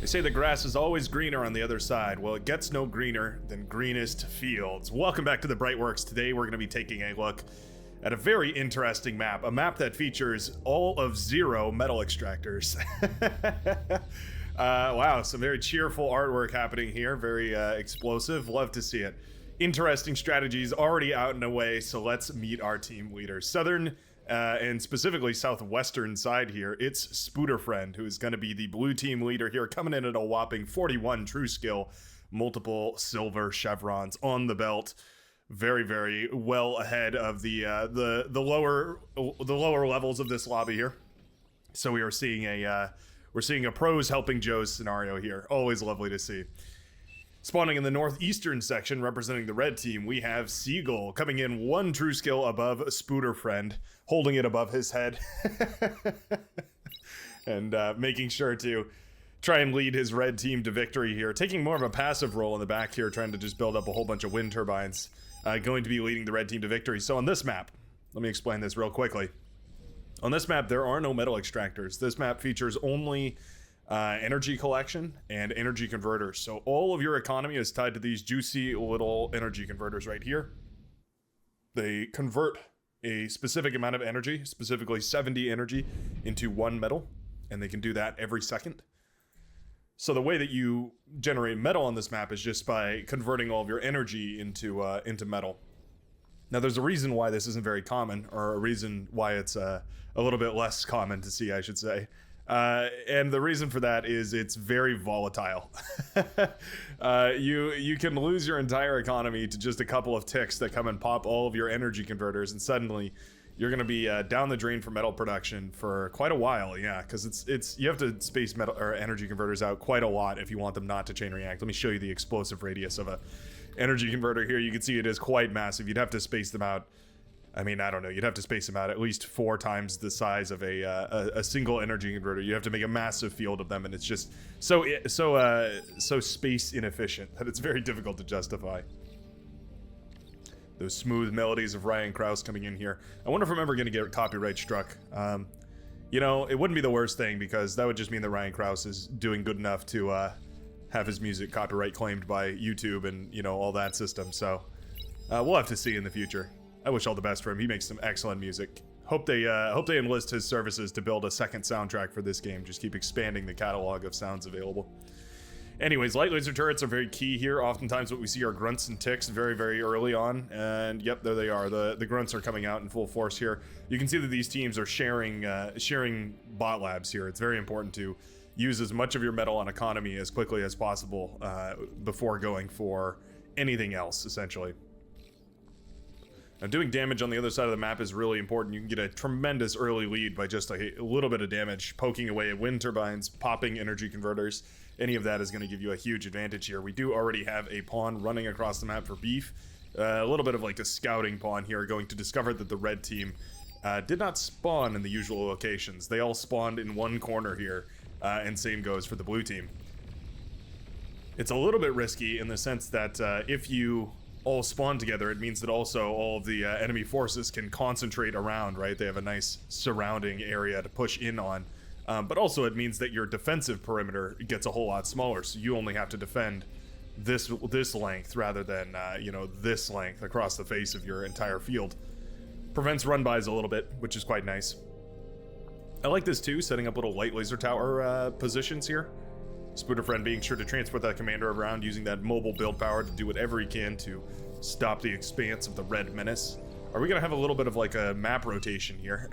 They say the grass is always greener on the other side. Well, it gets no greener than greenest fields. Welcome back to the Brightworks. Today we're going to be taking a look at a very interesting map. A map that features all of 0 metal extractors. Wow, some very cheerful artwork happening here. Very explosive. Love to see it. Interesting strategies already out and away, so let's meet our team leaders. Southern and specifically southwestern side here, it's Spooderfriend, who is going to be the blue team leader here, coming in at a whopping 41 true skill, multiple silver chevrons on the belt. Very, very well ahead of the lower levels of this lobby here. So we are seeing a pros helping Joe's scenario here. Always lovely to see. Spawning in the northeastern section, representing the red team, we have Seagull coming in 1 true skill above Spooderfriend, holding it above his head, and making sure to try and lead his red team to victory here. Taking more of a passive role in the back here, trying to just build up a whole bunch of wind turbines, going to be leading the red team to victory. So on this map, let me explain this real quickly. On this map, there are no metal extractors. This map features only energy collection and energy converters. So all of your economy is tied to these juicy little energy converters right here. They convert a specific amount of energy, specifically 70 energy, into 1 metal, and they can do that every second. So the way that you generate metal on this map is just by converting all of your energy into metal. Now, there's a reason why this isn't very common, or a reason why it's a little bit less common to see, I should say. And the reason for that is it's very volatile. You can lose your entire economy to just a couple of ticks that come and pop all of your energy converters, and suddenly you're going to be down the drain for metal production for quite a while. Yeah, because it's you have to space metal or energy converters out quite a lot if you want them not to chain react. Let me show you the explosive radius of a energy converter here. You can see it is quite massive. You'd have to space them out. I mean, I don't know. You'd have to space them out at least 4 times the size of a single energy converter. You have to make a massive field of them, and it's just so space inefficient that it's very difficult to justify. Those smooth melodies of Ryan Krause coming in here. I wonder if I'm ever going to get copyright struck. You know, it wouldn't be the worst thing, because that would just mean that Ryan Krause is doing good enough to have his music copyright claimed by YouTube and, you know, all that system. So we'll have to see in the future. I wish all the best for him. He makes some excellent music. Hope they enlist his services to build a second soundtrack for this game. Just keep expanding the catalog of sounds available. Anyways, light laser turrets are very key here. Oftentimes what we see are grunts and ticks very, very early on. And yep, there they are. The grunts are coming out in full force here. You can see that these teams are sharing bot labs here. It's very important to use as much of your metal on economy as quickly as possible before going for anything else, essentially. Now, doing damage on the other side of the map is really important. You can get a tremendous early lead by just a little bit of damage, poking away at wind turbines, popping energy converters. Any of that is going to give you a huge advantage here. We do already have a pawn running across the map for beef. A little bit of like a scouting pawn here, going to discover that the red team did not spawn in the usual locations. They all spawned in one corner here, and same goes for the blue team. It's a little bit risky in the sense that if you all spawn together, it means that also all of the enemy forces can concentrate around, right? They have a nice surrounding area to push in on. But also it means that your defensive perimeter gets a whole lot smaller, so you only have to defend this length rather than, you know, this length across the face of your entire field. Prevents run-bys a little bit, which is quite nice. I like this too, setting up little light laser tower positions here. Spooderfriend being sure to transport that commander around, using that mobile build power to do whatever he can to stop the expanse of the red menace. Are we gonna have a little bit of like a map rotation here?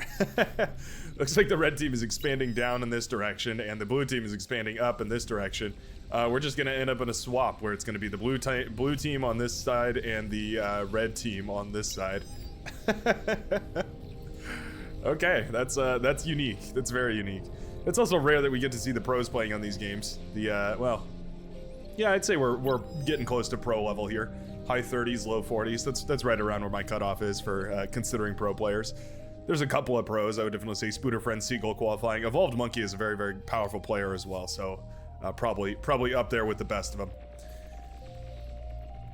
Looks like the red team is expanding down in this direction and the blue team is expanding up in this direction. We're just gonna end up in a swap where it's gonna be the blue team on this side and the red team on this side. Okay, that's unique. That's very unique. It's also rare that we get to see the pros playing on these games. Well, yeah, I'd say we're getting close to pro level here. High 30s, low 40s. That's right around where my cutoff is for considering pro players. There's a couple of pros. I would definitely say Spooderfriend, Seagull qualifying. Evolved Monkey is a very, very powerful player as well, so probably up there with the best of them.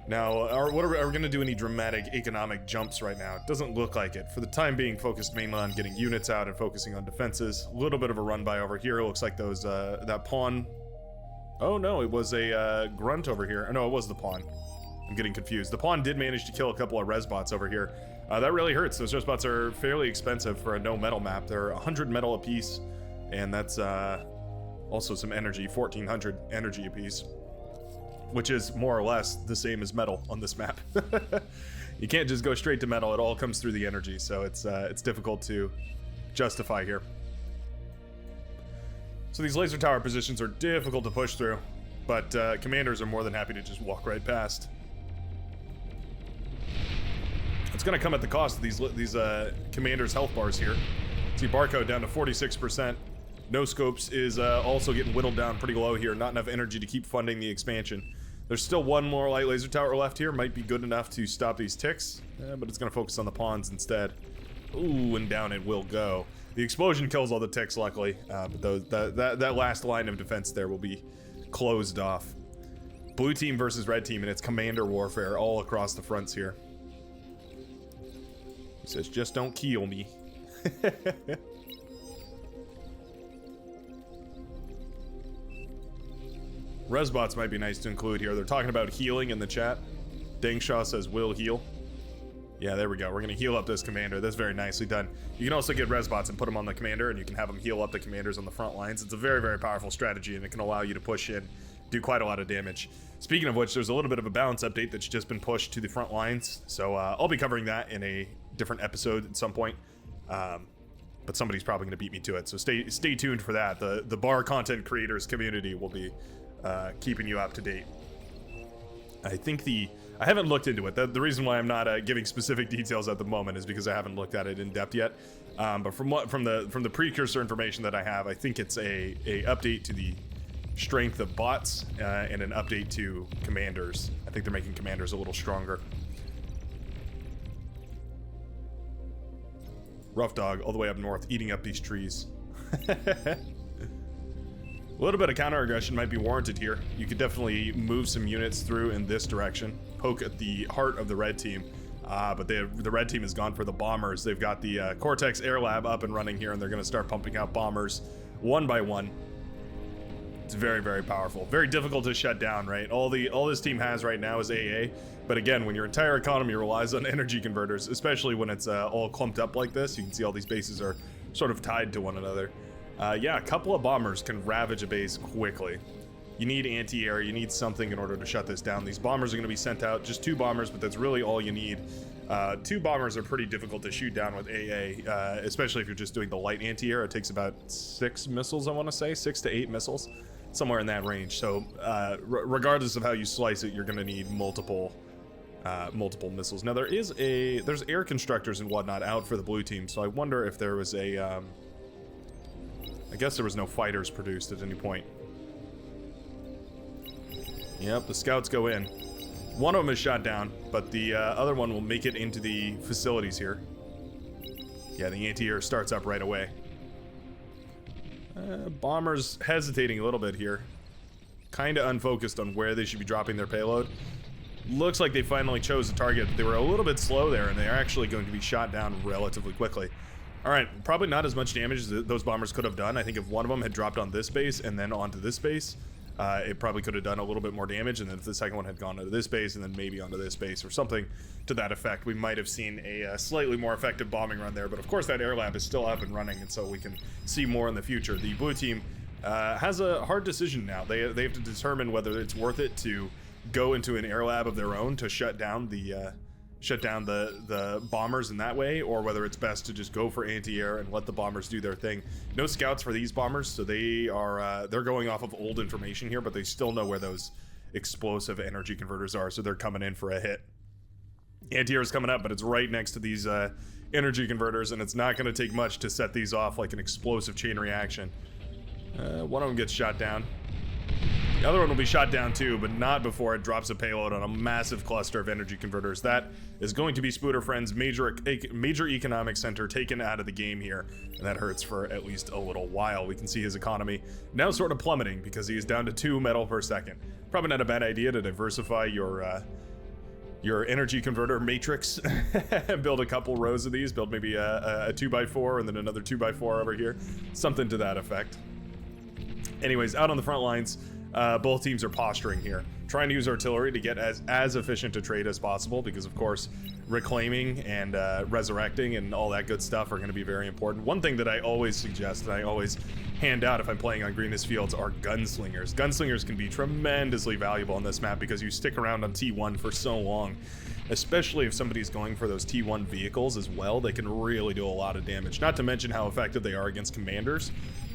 Now, are we going to do any dramatic economic jumps right now? It doesn't look like it. For the time being, focused mainly on getting units out and focusing on defenses. A little bit of a run by over here. It looks like those that pawn Oh no, it was a grunt over here. Oh, no, it was the pawn. I'm getting confused. The pawn did manage to kill a couple of res bots over here. That really hurts. Those res bots are fairly expensive for a no metal map. They're 100 metal apiece, and that's also some energy, 1400 energy apiece, which is more or less the same as metal on this map. You can't just go straight to metal. It all comes through the energy, so it's difficult to justify here. So these laser tower positions are difficult to push through, but commanders are more than happy to just walk right past. It's going to come at the cost of these commanders' health bars here. See barcode down to 46%. No scopes is also getting whittled down pretty low here. Not enough energy to keep funding the expansion. There's still one more light laser tower left here. Might be good enough to stop these ticks, but it's going to focus on the pawns instead. Ooh, and down it will go. The explosion kills all the ticks, luckily, but that last line of defense there will be closed off. Blue team versus red team, and it's commander warfare all across the fronts here. He says, just don't kill me. Resbots might be nice to include here. They're talking about healing in the chat. Dangshaw says, will heal. Yeah, there we go. We're going to heal up this commander. That's very nicely done. You can also get resbots and put them on the commander, and you can have them heal up the commanders on the front lines. It's a very, very powerful strategy, and it can allow you to push in, do quite a lot of damage. Speaking of which, there's a little bit of a balance update that's just been pushed to the front lines, so I'll be covering that in a different episode at some point. But somebody's probably going to beat me to it, so stay tuned for that. The bar content creators community will be keeping you up to date. I haven't looked into it. The reason why I'm not giving specific details at the moment is because I haven't looked at it in depth yet. But from the precursor information that I have, I think it's a update to the strength of bots and an update to commanders. I think they're making commanders a little stronger. Rough dog all the way up north, eating up these trees. A little bit of counter aggression might be warranted here. You could definitely move some units through in this direction, poke at the heart of the red team. But the red team has gone for the bombers. They've got the Cortex Air Lab up and running here, and they're going to start pumping out bombers one by one. It's very, very powerful. Very difficult to shut down, right? All this team has right now is AA. But again, when your entire economy relies on energy converters, especially when it's all clumped up like this, you can see all these bases are sort of tied to one another. Yeah, a couple of bombers can ravage a base quickly. You need anti-air, you need something in order to shut this down. These bombers are going to be sent out, just 2 bombers, but that's really all you need. 2 bombers are pretty difficult to shoot down with AA, especially if you're just doing the light anti-air. It takes about 6 missiles, I want to say, 6 to 8 missiles, somewhere in that range. So regardless of how you slice it, you're going to need multiple missiles. Now there's air constructors and whatnot out for the blue team, so I wonder if there was a I guess there was no fighters produced at any point. Yep, the scouts go in. One of them is shot down, but the other one will make it into the facilities here. Yeah, the anti-air starts up right away. Bombers hesitating a little bit here. Kind of unfocused on where they should be dropping their payload. Looks like they finally chose a target. They were a little bit slow there, and they are actually going to be shot down relatively quickly. Alright, probably not as much damage as those bombers could have done. I think if one of them had dropped on this base and then onto this base, it probably could have done a little bit more damage, and then if the second one had gone to this base and then maybe onto this base or something to that effect, we might have seen a slightly more effective bombing run there. But of course that air lab is still up and running, and so we can see more in the future. The blue team has a hard decision now. They have to determine whether it's worth it to go into an air lab of their own to shut down the bombers in that way, or whether it's best to just go for anti-air and let the bombers do their thing. No scouts for these bombers, so they're going off of old information here, but they still know where those explosive energy converters are, so they're coming in for a hit. Anti-air is coming up, but it's right next to these energy converters, and it's not going to take much to set these off like an explosive chain reaction. One of them gets shot down. The other one will be shot down too, but not before it drops a payload on a massive cluster of energy converters. That is going to be Spooter Friend's major economic center taken out of the game here, and that hurts for at least a little while. We can see his economy now sort of plummeting because he is down to 2 metal per second. Probably not a bad idea to diversify your energy converter matrix. Build a couple rows of these. Build maybe a 2x4 and then another 2x4 over here. Something to that effect. Anyways, out on the front lines, both teams are posturing here, trying to use artillery to get as efficient a trade as possible, because of course reclaiming and resurrecting and all that good stuff are going to be very important. One thing that I always suggest and I always hand out if I'm playing on greenest fields are gunslingers. Gunslingers can be tremendously valuable on this map because you stick around on T1 for so long, especially if somebody's going for those T1 vehicles as well. They can really do a lot of damage, not to mention how effective they are against commanders.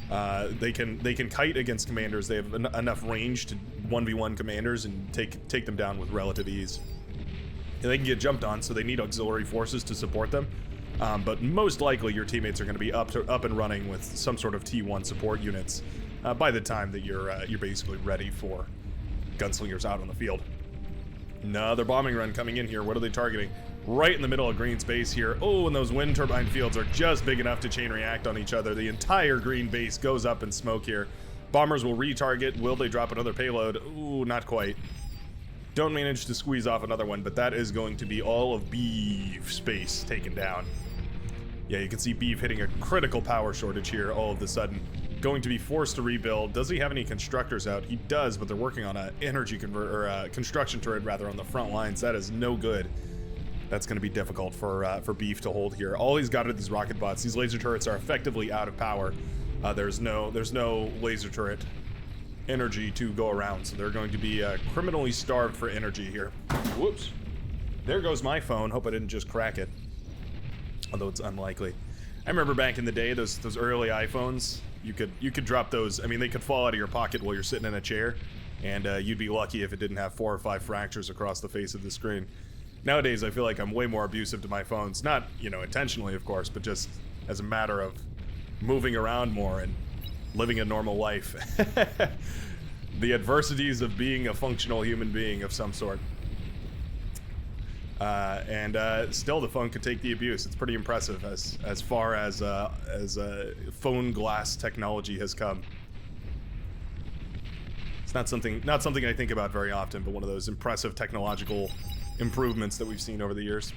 They can kite against commanders. They have enough range to 1v1 commanders and take them down with relative ease. And they can get jumped on, so they need auxiliary forces to support them. But most likely your teammates are going to be up and running with some sort of T1 support units by the time that you're basically ready for gunslingers out on the field. Another bombing run coming in here. What are they targeting? Right in the middle of green's base here. Oh, and those wind turbine fields are just big enough to chain react on each other. The entire green base goes up in smoke here. Bombers will retarget. Will they drop another payload? Ooh, not quite. Don't manage to squeeze off another one, but that is going to be all of Beef space taken down. Yeah, you can see Beef hitting a critical power shortage here all of a sudden. Going to be forced to rebuild. Does he have any constructors out? He does, but they're working on a construction turret rather on the front lines. That is no good. That's going to be difficult for Beef to hold here. All he's got are these rocket bots. These laser turrets are effectively out of power. There's no laser turret energy to go around, so they're going to be criminally starved for energy here. Whoops. There goes my phone. Hope I didn't just crack it. Although it's unlikely. I remember back in the day, those early iPhones, you could drop those. I mean, they could fall out of your pocket while you're sitting in a chair, and you'd be lucky if it didn't have 4 or 5 fractures across the face of the screen. Nowadays, I feel like I'm way more abusive to my phones. Not, intentionally, of course, but just as a matter of moving around more and living a normal life. The adversities of being a functional human being of some sort. Still the phone could take the abuse. It's pretty impressive as far as phone glass technology has come. It's not something I think about very often, but one of those impressive technological improvements that we've seen over the years.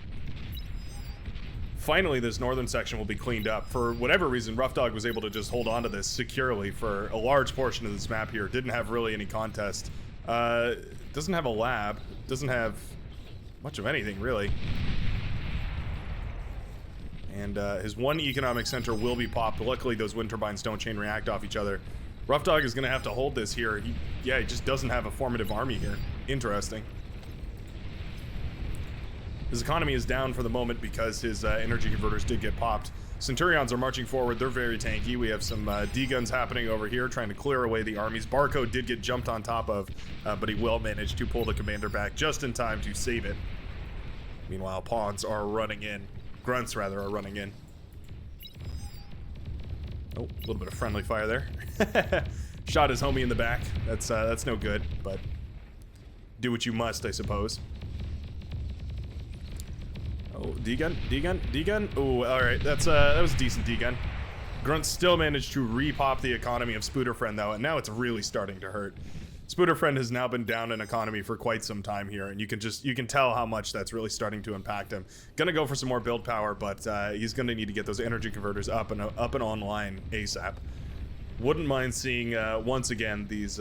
Finally, this northern section will be cleaned up. For whatever reason, Rough Dog was able to just hold on to this securely for a large portion of this map here. Didn't have really any contest. Doesn't have a lab. Doesn't have much of anything, really. And his one economic center will be popped. Luckily, those wind turbines don't chain react off each other. Rough Dog is going to have to hold this here. He just doesn't have a formative army here. Interesting. His economy is down for the moment because his energy converters did get popped. Centurions are marching forward. They're very tanky. We have some D-guns happening over here trying to clear away the armies. Barcode did get jumped on top of, but he will manage to pull the commander back just in time to save it. Meanwhile, Pawns are running in. Grunts, rather, are running in. Oh, a little bit of friendly fire there. Shot his homie in the back. That's no good, but do what you must, I suppose. Oh, D-gun, D-gun, D-gun. Oh, all right, that was a decent D-gun. Grunt still managed to repop the economy of Spooderfriend, though, and now it's really starting to hurt. Spooderfriend has now been down in economy for quite some time here, and you can tell how much that's really starting to impact him. Gonna go for some more build power, but he's gonna need to get those energy converters up and online ASAP. Wouldn't mind seeing once again these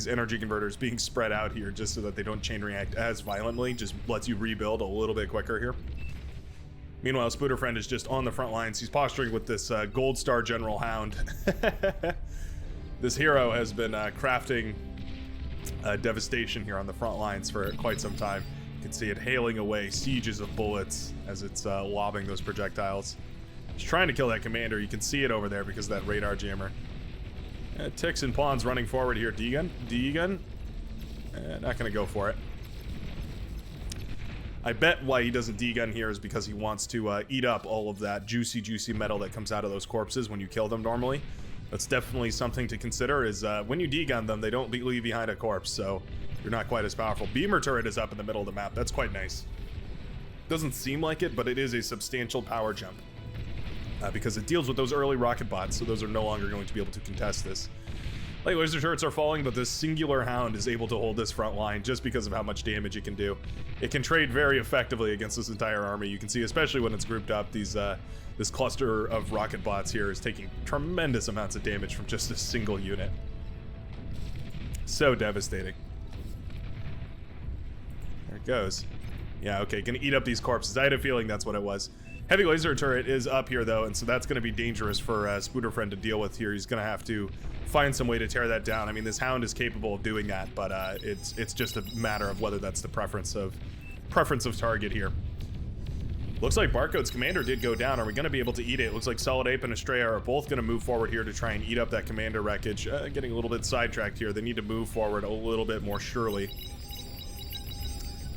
energy converters being spread out here just so that they don't chain react as violently. Just lets you rebuild a little bit quicker here. Meanwhile, Spooderfriend is just on the front lines. He's posturing with this Gold Star General Hound. This hero has been crafting devastation here on the front lines for quite some time. You can see it hailing away sieges of bullets as it's lobbing those projectiles. It's trying to kill that commander. You can see it over there because of that radar jammer. Ticks and Pawns running forward here. D-gun? D-gun? Not gonna go for it. I bet why he doesn't D-gun here is because he wants to eat up all of that juicy metal that comes out of those corpses when you kill them normally. That's definitely something to consider, is when you D-gun them, they don't leave behind a corpse, so you're not quite as powerful. Beamer turret is up in the middle of the map. That's quite nice. Doesn't seem like it, but it is a substantial power jump. Because it deals with those early rocket bots, so those are no longer going to be able to contest this. Light laser turrets are falling, but this singular Hound is able to hold this front line just because of how much damage it can do. It can trade very effectively against this entire army. You can see, especially when it's grouped up, this cluster of rocket bots here is taking tremendous amounts of damage from just a single unit. So devastating. There it goes. Yeah, okay, gonna eat up these corpses. I had a feeling that's what it was. Heavy laser turret is up here, though, and so that's gonna be dangerous for Spooderfriend to deal with here. He's gonna have to find some way to tear that down. I mean, this Hound is capable of doing that, but it's just a matter of whether that's the preference of target here. Looks like Barcode's commander did go down. Are we going to be able to eat it? Looks like Solid Ape and Estrella are both going to move forward here to try and eat up that commander wreckage. Getting a little bit sidetracked here. They need to move forward a little bit more surely.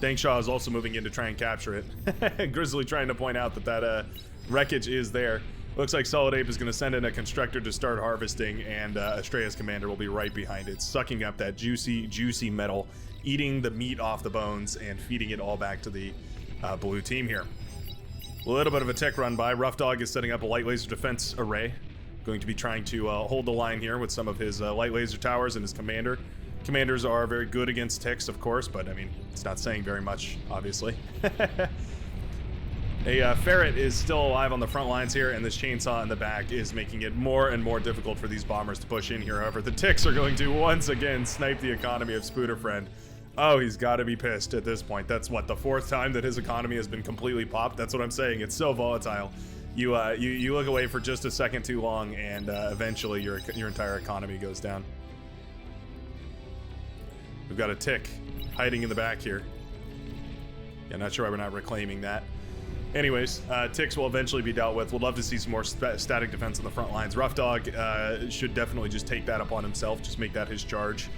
Dangshaw is also moving in to try and capture it. Grizzly trying to point out that that wreckage is there. Looks like Solid Ape is going to send in a constructor to start harvesting, and Estrella's commander will be right behind it, sucking up that juicy, juicy metal, eating the meat off the bones, and feeding it all back to the blue team here. A little bit of a tech run by. Rough Dog is setting up a light laser defense array. Going to be trying to hold the line here with some of his light laser towers and his commander. Commanders are very good against ticks, of course, but I mean, it's not saying very much, obviously. A ferret is still alive on the front lines here, and this chainsaw in the back is making it more and more difficult for these bombers to push in here. However, the ticks are going to once again snipe the economy of Spooderfriend. Oh, he's got to be pissed at this point. That's what, the fourth time that his economy has been completely popped? That's what I'm saying. It's so volatile. You look away for just a second too long, and eventually your entire economy goes down. We've got a tick hiding in the back here. Yeah, not sure why we're not reclaiming that. Anyways, ticks will eventually be dealt with. We'd love to see some more static defense on the front lines. Rough Dog should definitely just take that upon himself. Just make that his charge.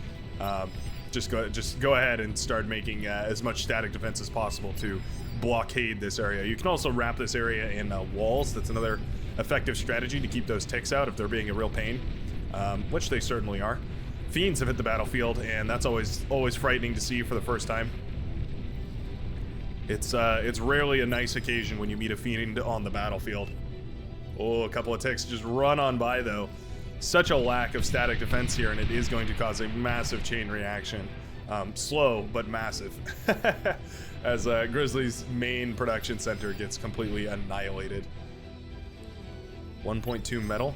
Just go ahead and start making as much static defense as possible to blockade this area. You can also wrap this area in walls. That's another effective strategy to keep those ticks out if they're being a real pain, which they certainly are. Fiends have hit the battlefield, and that's always frightening to see for the first time. It's rarely a nice occasion when you meet a fiend on the battlefield. Oh, a couple of ticks just run on by, though. Such a lack of static defense here, and it is going to cause a massive chain reaction. Slow, but massive. As Grizzly's main production center gets completely annihilated. 1.2 metal.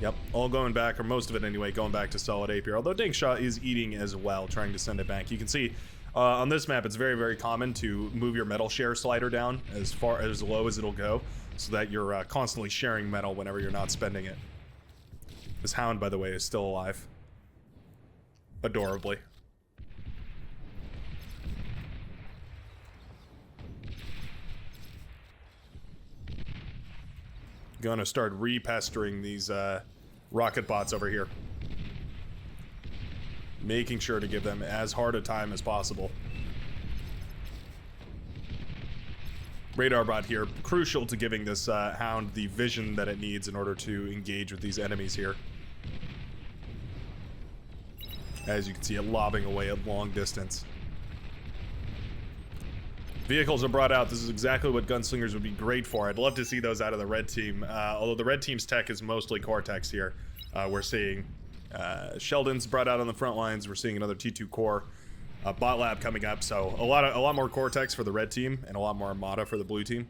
Yep, all going back, or most of it anyway, going back to Solid Ape here. Although Dangshaw is eating as well, trying to send it back. You can see on this map, it's very, very common to move your metal share slider down as low as it'll go, so that you're constantly sharing metal whenever you're not spending it. This Hound, by the way, is still alive. Adorably. Gonna start repestering these rocket bots over here. Making sure to give them as hard a time as possible. Radar bot here, crucial to giving this Hound the vision that it needs in order to engage with these enemies here. As you can see it lobbing away at long distance. Vehicles are brought out. This is exactly what gunslingers would be great for. I'd love to see those out of the red team. Although the red team's tech is mostly Cortex here. We're seeing Sheldon's brought out on the front lines. We're seeing another T2 core bot lab coming up. So a lot more Cortex for the red team and a lot more Armada for the blue team.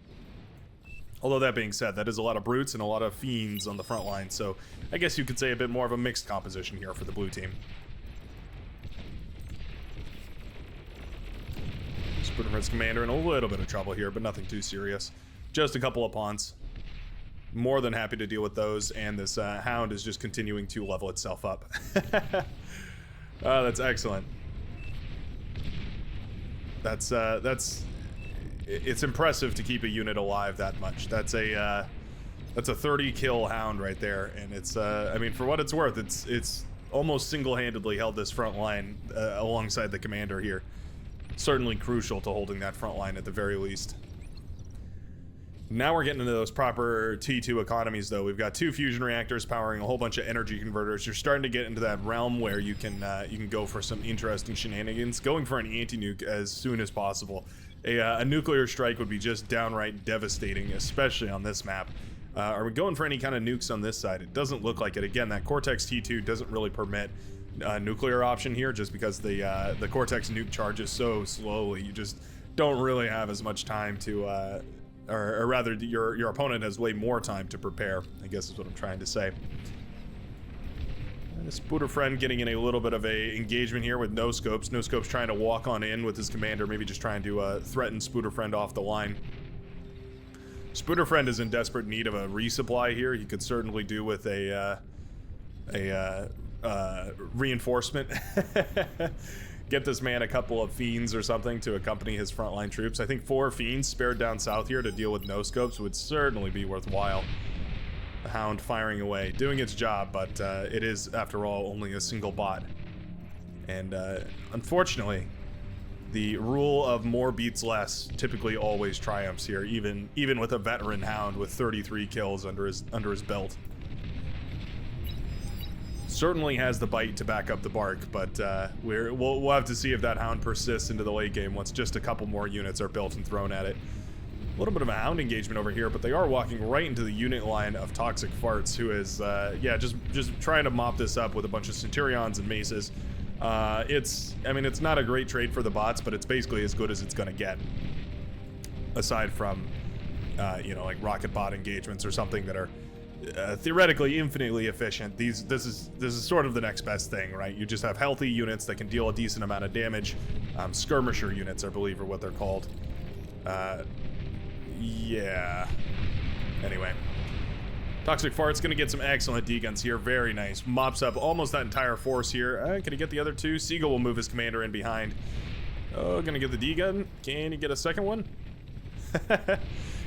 Although that being said, that is a lot of brutes and a lot of fiends on the front line. So I guess you could say a bit more of a mixed composition here for the blue team. Spooderfriend's commander in a little bit of trouble here, but nothing too serious. Just a couple of pawns. More than happy to deal with those, and this Hound is just continuing to level itself up. Oh, that's excellent. It's impressive to keep a unit alive that much. That's a 30 kill Hound right there, and it's I mean, for what it's worth, it's almost single-handedly held this front line alongside the commander here. Certainly crucial to holding that front line at the very least. Now we're getting into those proper T2 economies, though. We've got 2 fusion reactors powering a whole bunch of energy converters. You're starting to get into that realm where you can go for some interesting shenanigans. Going for an anti-nuke as soon as possible. A nuclear strike would be just downright devastating, especially on this map. Are we going for any kind of nukes on this side? It doesn't look like it. Again, that Cortex T2 doesn't really permit nuclear option here, just because the Cortex nuke charges so slowly. You just don't really have as much time to or rather your opponent has way more time to prepare, I guess is what I'm trying to say. Spooter friend getting in a little bit of a engagement here with no scopes. No scopes trying to walk on in with his commander, maybe just trying to threaten Spooter friend off the line. Spooter friend is in desperate need of a resupply here. He could certainly do with a reinforcement. Get this man a couple of fiends or something to accompany his frontline troops. I think 4 fiends spared down south here to deal with no scopes would certainly be worthwhile. The Hound firing away, doing its job, but it is, after all, only a single bot. And unfortunately, the rule of more beats less typically always triumphs here, even with a veteran Hound with 33 kills under his belt. Certainly has the bite to back up the bark, but we'll have to see if that Hound persists into the late game once just a couple more units are built and thrown at it. A little bit of a Hound engagement over here, but they are walking right into the unit line of Toxic Farts, who is, yeah, just trying to mop this up with a bunch of Centurions and Maces. I mean, it's not a great trade for the bots, but it's basically as good as it's gonna get. Aside from, you know, like rocket bot engagements or something that are theoretically infinitely efficient. This is sort of the next best thing, right? You just have healthy units that can deal a decent amount of damage. Skirmisher units, I believe, are what they're called. Yeah. Anyway. Toxic Fart's gonna get some excellent D-guns here. Very nice. Mops up almost that entire force here. Can he get the other 2? Seagull will move his commander in behind. Oh, gonna get the D-gun. Can he get a second one?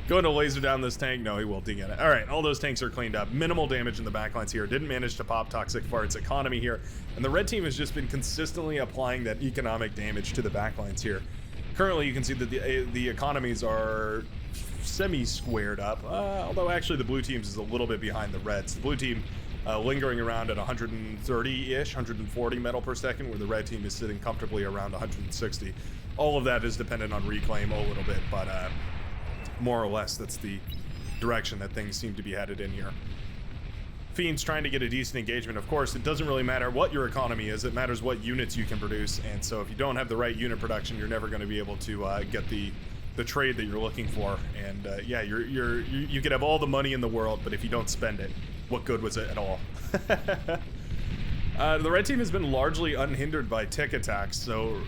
Going to laser down this tank. No, he will D-gun it. Alright, all those tanks are cleaned up. Minimal damage in the backlines here. Didn't manage to pop Toxic Fart's economy here. And the red team has just been consistently applying that economic damage to the backlines here. Currently, you can see that the economies are semi-squared up, although actually the blue team's is a little bit behind the reds. The blue team lingering around at 130-ish, 140 metal per second, where the red team is sitting comfortably around 160. All of that is dependent on reclaim a little bit, but more or less that's the direction that things seem to be headed in here. Fiend's trying to get a decent engagement. Of course, it doesn't really matter what your economy is, it matters what units you can produce, and so if you don't have the right unit production, you're never going to be able to get the trade that you're looking for. And yeah, you could have all the money in the world, but if you don't spend it, what good was it at all? The red team has been largely unhindered by tick attacks, so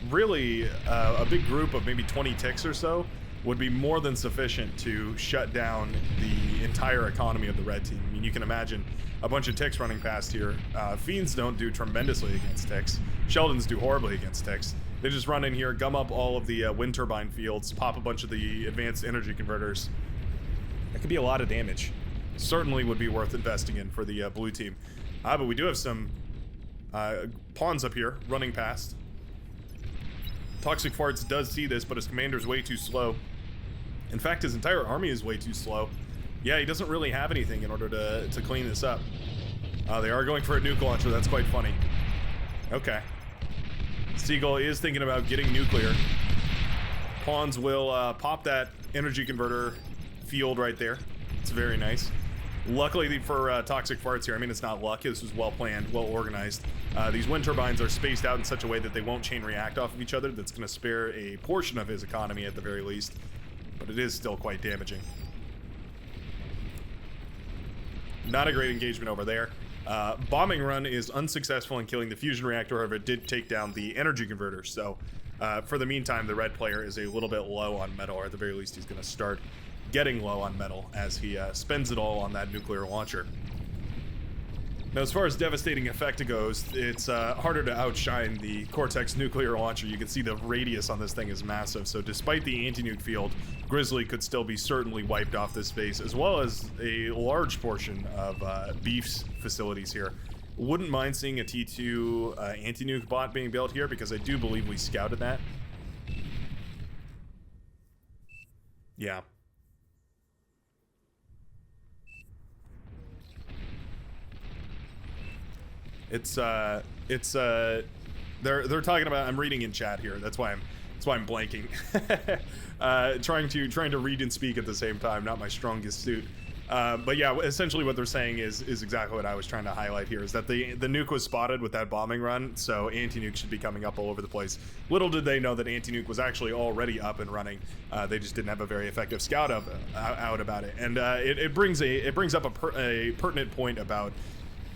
really a big group of maybe 20 ticks or so would be more than sufficient to shut down the entire economy of the red team. I mean, you can imagine a bunch of ticks running past here. Fiends don't do tremendously against ticks. Sheldons do horribly against ticks. They just run in here, gum up all of the wind turbine fields, pop a bunch of the advanced energy converters. That could be a lot of damage. Certainly would be worth investing in for the blue team. But we do have some pawns up here running past. Toxic Farts does see this, but his commander's way too slow. In fact, his entire army is way too slow. Yeah, he doesn't really have anything in order to clean this up. They are going for a nuke launcher. That's quite funny. Okay. Seagull is thinking about getting nuclear. Pawns will pop that energy converter field right there. It's very nice. Luckily for Toxic Farts here, I mean, it's not luck. This was well planned, well organized. These wind turbines are spaced out in such a way that they won't chain react off of each other. That's going to spare a portion of his economy at the very least. But it is still quite damaging. Not a great engagement over there. Bombing run is unsuccessful in killing the fusion reactor, however it did take down the energy converter. So for the meantime, the red player is a little bit low on metal, or at the very least he's going to start getting low on metal as he spends it all on that nuclear launcher. Now, as far as devastating effect goes, it's harder to outshine the Cortex nuclear launcher. You can see the radius on this thing is massive, so despite the anti-nuke field, Grizzly could still be certainly wiped off this base, as well as a large portion of Beef's facilities here. Wouldn't mind seeing a T2 anti-nuke bot being built here, because I do believe we scouted that. Yeah. They're talking about, I'm reading in chat here, that's why I'm blanking. trying to read and speak at the same time, not my strongest suit. But yeah, essentially what they're saying is exactly what I was trying to highlight here, is that the nuke was spotted with that bombing run, so anti-nuke should be coming up all over the place. Little did they know that anti-nuke was actually already up and running. They just didn't have a very effective scout out about it. And it brings up a pertinent point about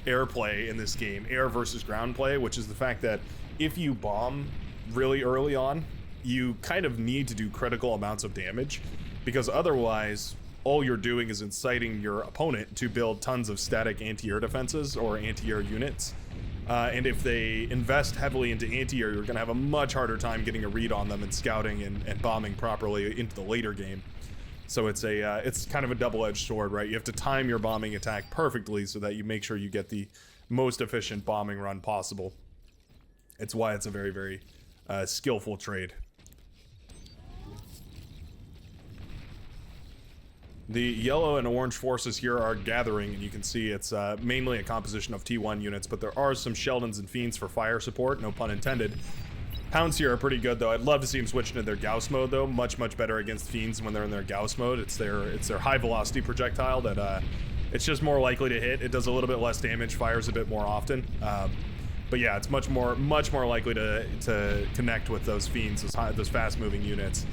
air play in this game, air versus ground play, which is the fact that if you bomb really early on, you kind of need to do critical amounts of damage, because otherwise all you're doing is inciting your opponent to build tons of static anti-air defenses or anti-air units. And if they invest heavily into anti-air, you're going to have a much harder time getting a read on them and scouting and bombing properly into the later game. So it's kind of a double-edged sword, right? You have to time your bombing attack perfectly so that you make sure you get the most efficient bombing run possible. It's why it's a very, very skillful trade. The yellow and orange forces here are gathering, and you can see it's mainly a composition of T1 units, but there are some Sheldons and Fiends for fire support, no pun intended. Hounds here are pretty good, though. I'd love to see them switch into their Gauss mode, though. Much, much better against Fiends when they're in their Gauss mode. It's their high-velocity projectile that it's just more likely to hit. It does a little bit less damage, fires a bit more often. But yeah, it's much more likely to connect with those Fiends, those fast-moving units.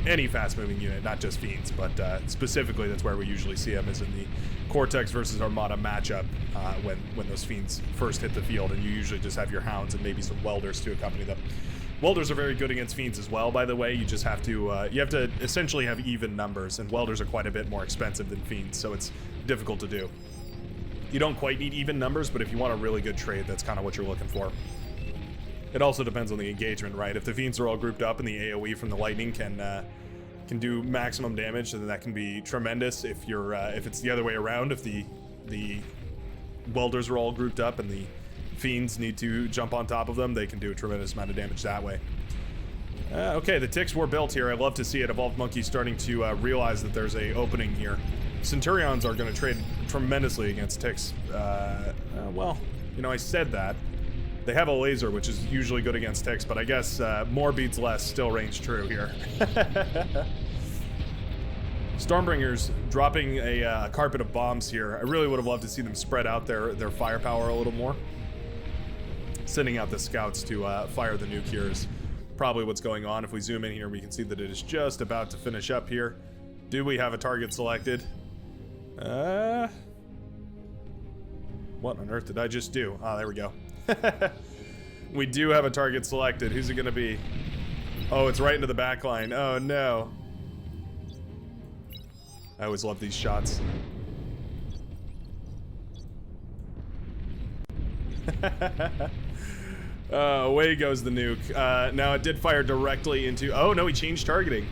Any fast-moving unit, not just Fiends, but specifically that's where we usually see them, is in the Cortex versus Armada matchup when those Fiends first hit the field, and you usually just have your Hounds and maybe some Welders to accompany them. Welders are very good against Fiends as well, by the way. You just have to essentially have even numbers, and Welders are quite a bit more expensive than Fiends, so it's difficult to do. You don't quite need even numbers, but if you want a really good trade, that's kind of what you're looking for. It also depends on the engagement, right? If the Fiends are all grouped up and the AoE from the lightning can do maximum damage, then that can be tremendous. If it's the other way around, if the Welders are all grouped up and the Fiends need to jump on top of them, they can do a tremendous amount of damage that way. Okay, the ticks were built here. I love to see it. Evolved Monkey starting to realize that there's a opening here. Centurions are going to trade tremendously against ticks. Well, you know, I said that. They have a laser, which is usually good against ticks, but I guess more beats less still reigns true here. Stormbringers dropping a carpet of bombs here. I really would have loved to see them spread out their firepower a little more. Sending out the scouts to fire the nuke here is probably what's going on. If we zoom in here, we can see that it is just about to finish up here. Do we have a target selected? What on earth did I just do? Ah, there we go. We do have a target selected. Who's it gonna be? Oh, it's right into the back line. Oh no. I always love these shots. Away goes the nuke. Now it did fire directly into... Oh no, he changed targeting.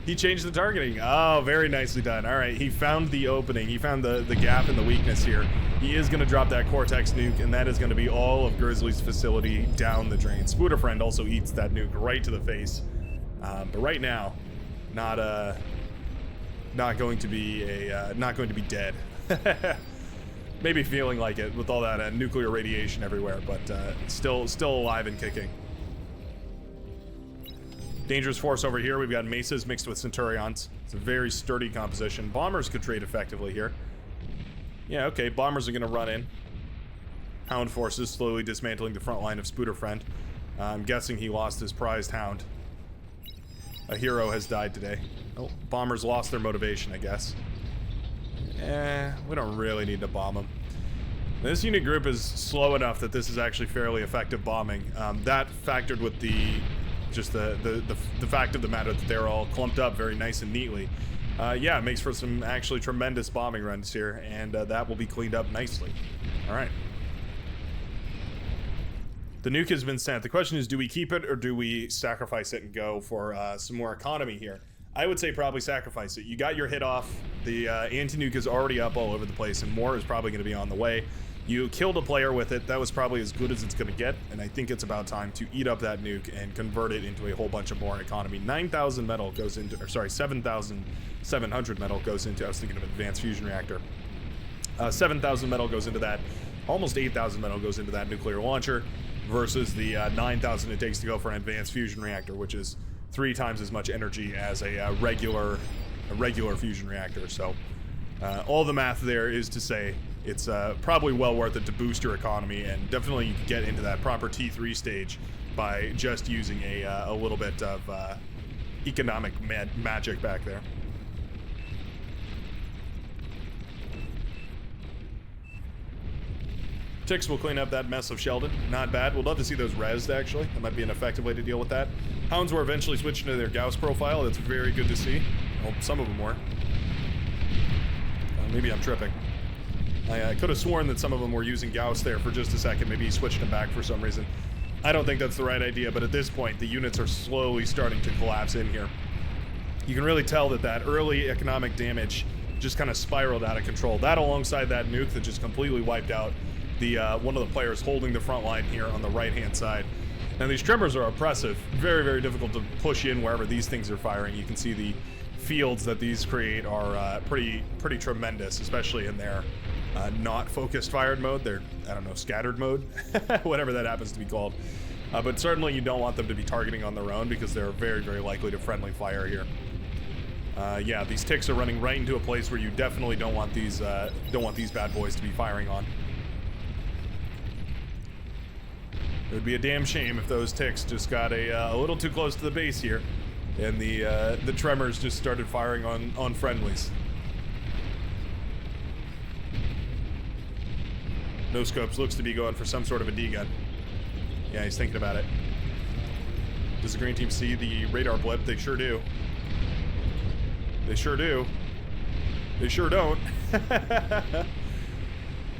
He changed the targeting. Oh, very nicely done. All right, he found the opening. He found the gap and the weakness here. He is going to drop that Cortex nuke, and that is going to be all of Grizzly's facility down the drain. Spooderfriend also eats that nuke right to the face. But right now, not going to be dead. Maybe feeling like it with all that nuclear radiation everywhere, but still alive and kicking. Dangerous force over here. We've got Mesas mixed with Centurions. It's a very sturdy composition. Bombers could trade effectively here. Yeah, okay. Bombers are going to run in. Hound forces slowly dismantling the front line of Spooderfriend. I'm guessing he lost his prized Hound. A hero has died today. Oh, bombers lost their motivation, I guess. We don't really need to bomb them. This unit group is slow enough that this is actually fairly effective bombing. That factored with the fact of the matter that they're all clumped up very nice and neatly. Yeah, it makes for some actually tremendous bombing runs here, and that will be cleaned up nicely. All right. The nuke has been sent. The question is, do we keep it or do we sacrifice it and go for some more economy here? I would say probably sacrifice it. You got your hit off. The anti-nuke is already up all over the place, and more is probably going to be on the way. You killed a player with it. That was probably as good as it's going to get, and I think it's about time to eat up that nuke and convert it into a whole bunch of more economy. 9,000 metal goes into, or sorry, 7,700 metal goes into, I was thinking of an advanced fusion reactor. 7,000 metal goes into that. Almost 8,000 metal goes into that nuclear launcher versus the 9,000 it takes to go for an advanced fusion reactor, which is 3 times as much energy as a regular fusion reactor. So all the math there is to say it's probably well worth it to boost your economy, and definitely you can get into that proper T3 stage by just using a little bit of economic magic back there. Ticks will clean up that mess of Sheldon. Not bad. We'll love to see those rezzed, actually. That might be an effective way to deal with that. Hounds were eventually switching to their Gauss profile. That's very good to see. Well, some of them were. Maybe I'm tripping. I could have sworn that some of them were using Gauss there for just a second. Maybe he switched them back for some reason. I don't think that's the right idea, but at this point, the units are slowly starting to collapse in here. You can really tell that that early economic damage just kind of spiraled out of control. That alongside that nuke that just completely wiped out the one of the players holding the front line here on the right-hand side. Now these tremors are oppressive. Very, very difficult to push in wherever these things are firing. You can see the fields that these create are pretty tremendous, especially in their not focused fired mode. They're, I don't know, scattered mode, whatever that happens to be called. But certainly you don't want them to be targeting on their own because they're very, very likely to friendly fire here. Yeah, these ticks are running right into a place where you definitely don't want these bad boys to be firing on. It would be a damn shame if those ticks just got a little too close to the base here, and the tremors just started firing on friendlies. No Scopes looks to be going for some sort of a D-gun. Yeah, he's thinking about it. Does the green team see the radar blip? They sure do. They sure do. They sure don't.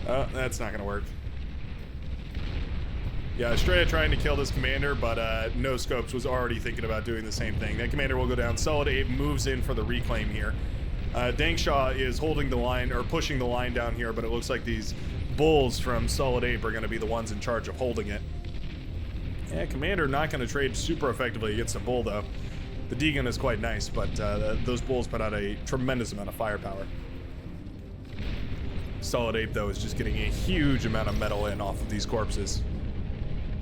That's not gonna work. Yeah, Estrella trying to kill this commander, but No Scopes was already thinking about doing the same thing. That commander will go down. Solid 8 moves in for the reclaim here. Dangshaw is holding the line, or pushing the line down here, but it looks like these bulls from Solid 8 are going to be the ones in charge of holding it. Yeah, commander not going to trade super effectively against a bull, though. The D-gun is quite nice, but those bulls put out a tremendous amount of firepower. Solid 8, though, is just getting a huge amount of metal in off of these corpses.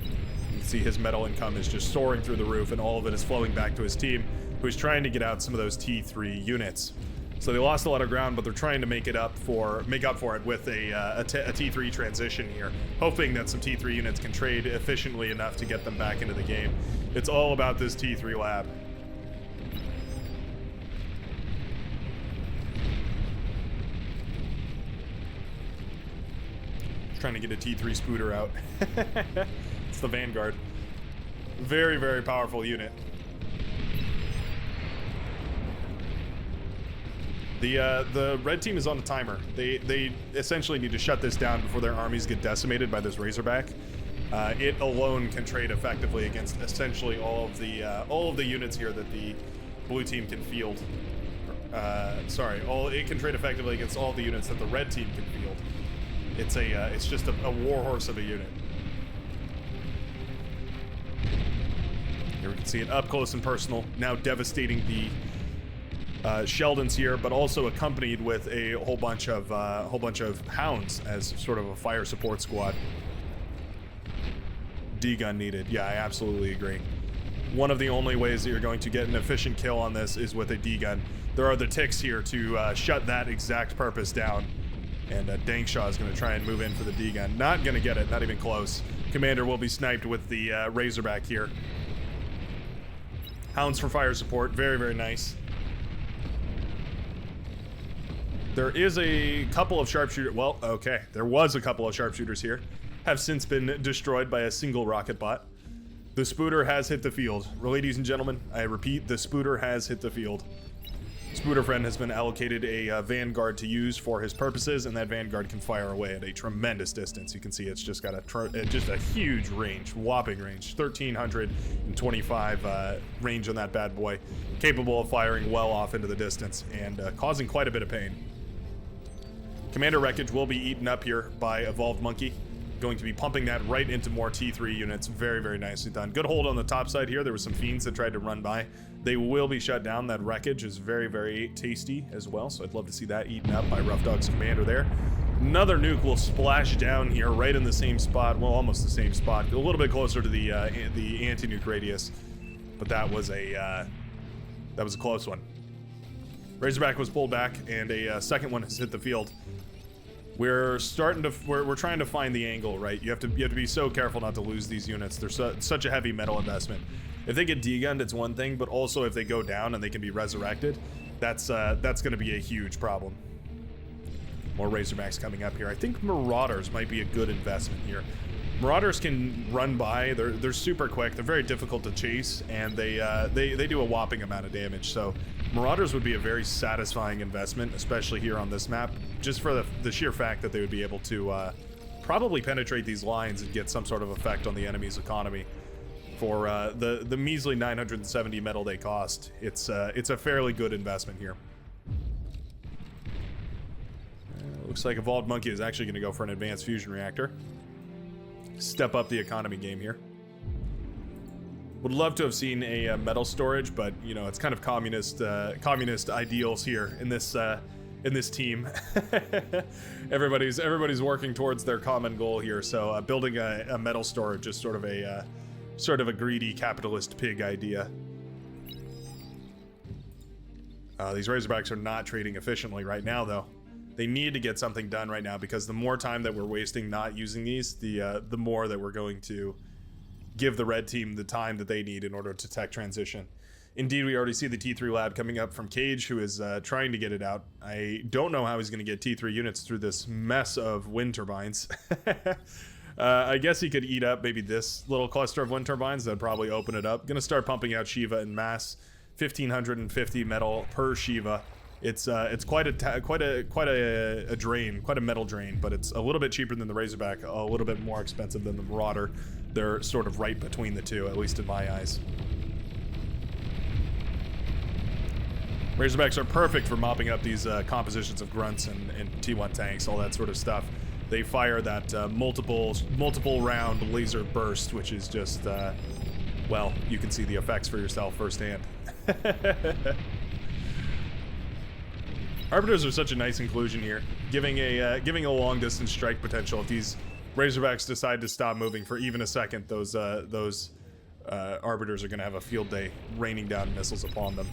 You can see his metal income is just soaring through the roof, and all of it is flowing back to his team, who's trying to get out some of those T3 units. So they lost a lot of ground, but they're trying to make up for it with a T3 transition here, hoping that some T3 units can trade efficiently enough to get them back into the game. It's all about this T3 lab. Trying to get a T3 Spooter out. It's the Vanguard. Very, very powerful unit. The red team is on a timer. They essentially need to shut this down before their armies get decimated by this Razorback. It alone can trade effectively against essentially all of the units here that the blue team can field. It can trade effectively against all the units that the red team can field. It's just a warhorse of a unit. Here we can see it up close and personal, now devastating the Sheldons here, but also accompanied with a whole bunch of hounds as sort of a fire support squad. D-gun needed. Yeah, I absolutely agree. One of the only ways that you're going to get an efficient kill on this is with a D-gun. There are the ticks here to shut that exact purpose down. And Dangshaw is going to try and move in for the D-gun. Not going to get it, not even close. Commander will be sniped with the Razorback here. Hounds for fire support, very, very nice. There is a couple of sharpshooters. Well, okay, there was a couple of sharpshooters here. Have since been destroyed by a single rocket bot. The Spooter has hit the field. Ladies and gentlemen, I repeat, the Spooter has hit the field. Spooter friend has been allocated a Vanguard to use for his purposes, and that Vanguard can fire away at a tremendous distance. You can see it's just got a huge range, whopping range, 1,325 range on that bad boy, capable of firing well off into the distance and causing quite a bit of pain. Commander wreckage will be eaten up here by Evolved Monkey. Going to be pumping that right into more T3 units. Very, very nicely done. Good hold on the top side here. There were some fiends that tried to run by. They will be shut down. That wreckage is very, very tasty as well, so I'd love to see that eaten up by Rough Dog's commander there. Another nuke will splash down here right in the same spot. Well, almost the same spot. A little bit closer to the anti-nuke radius, but that was a close one. Razorback was pulled back, and a second one has hit the field. We're trying to find the angle, right? You have to be so careful not to lose these units. They're such a heavy metal investment. If they get D-gunned, it's one thing, but also if they go down and they can be resurrected, that's going to be a huge problem. More Razorbacks coming up here. I think Marauders might be a good investment here. Marauders can run by. They're super quick. They're very difficult to chase, and they do a whopping amount of damage. So Marauders would be a very satisfying investment, especially here on this map, just for the sheer fact that they would be able to probably penetrate these lines and get some sort of effect on the enemy's economy. For the measly 970 metal they cost, it's a fairly good investment here. Looks like Evolved Monkey is actually going to go for an advanced fusion reactor. Step up the economy game here. Would love to have seen a metal storage, but you know, it's kind of communist ideals here in this team. everybody's working towards their common goal here. So building a metal storage is sort of a greedy capitalist pig idea. These Razorbacks are not trading efficiently right now, though. They need to get something done right now, because the more time that we're wasting not using these, the more that we're going to give the red team the time that they need in order to tech transition. Indeed, we already see the T3 lab coming up from Cage, who is trying to get it out. I don't know how he's going to get T3 units through this mess of wind turbines. I guess he could eat up maybe this little cluster of wind turbines. That'd probably open it up. Gonna start pumping out Shiva in mass. 1,550 metal per Shiva. It's quite a drain, quite a metal drain, but it's a little bit cheaper than the Razorback, a little bit more expensive than the Marauder. They're sort of right between the two, at least in my eyes. Razorbacks are perfect for mopping up these compositions of grunts and T1 tanks, all that sort of stuff. They fire that multiple round laser burst, which is just, well, you can see the effects for yourself firsthand. Arbiters are such a nice inclusion here, giving a long distance strike potential. If these Razorbacks decide to stop moving for even a second, those Arbiters are going to have a field day raining down missiles upon them.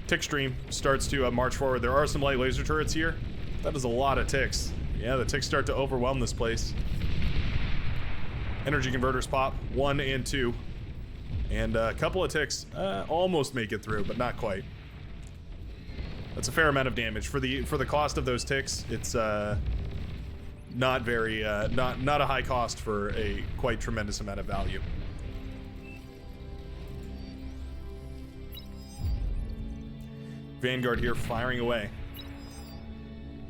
Tick stream starts to march forward. There are some light laser turrets here. That is a lot of ticks. Yeah, the ticks start to overwhelm this place. Energy converters pop, 1 and 2. And a couple of ticks almost make it through, but not quite. That's a fair amount of damage for the cost of those ticks. It's not very not a high cost for a quite tremendous amount of value. Vanguard here firing away.